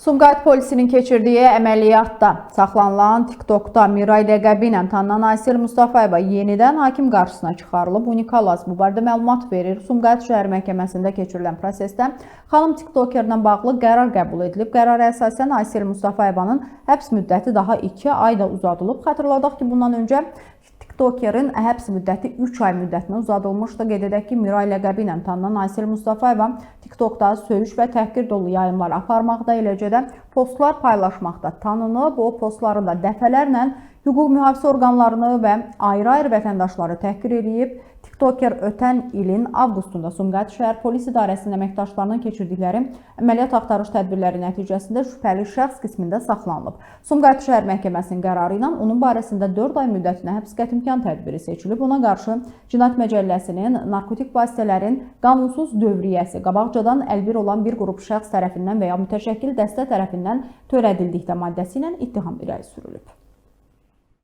Sumqayıt polisinin keçirdiyi əməliyyatda saxlanılan TikTokda Miray ləqəbi ilə tanınan Aysel Mustafayeva yenidən hakim qarşısına çıxarılıb. Unikal bu barədə məlumat verir. Sumqayıt şəhər məhkəməsində keçirilən prosesdə xanım TikTokerlə bağlı qərar qəbul edilib. Qərara əsasən Aysel Mustafayevanın həbs müddəti daha 2 ayda uzadılıb. Xatırladaq ki, bundan öncə TikTokerin həbs müddəti 3 ay müddətinə uzadılmışdı. Qeyd edək ki, Miray ləqəbi ilə tanınan Aysel Mustafayeva TikTokda söyüş və təhqir dolu yayımlar aparmaqda, eləcə də postlar paylaşmaqda tanınıb. O postlarında dəfələrlə hüquq mühafizə orqanlarını və ayrı-ayrı vətəndaşları təhqir edib. TikToker ötən ilin avqustunda Sumqayıt şəhər polis idarəsinin əməkdaşlarının keçirdikləri əməliyyat axtarış tədbirləri nəticəsində şübhəli şəxs qismində saxlanılıb. Sumqayıt şəhər məhkəməsinin qərarı ilə onun barəsində 4 ay müddətinə həbs qətimkan tədbiri seçilib. Ona qarşı Cinayət Məcəlləsinin narkotik vasitələrin qanunsuz dövriyyəsi qabaqcadan əlbir olan bir qrup şəxs tərəfindən və ya mütəşəkkil dəstə tərəfindən törədildikdə maddəsi ilə ittiham irəli sürülüb.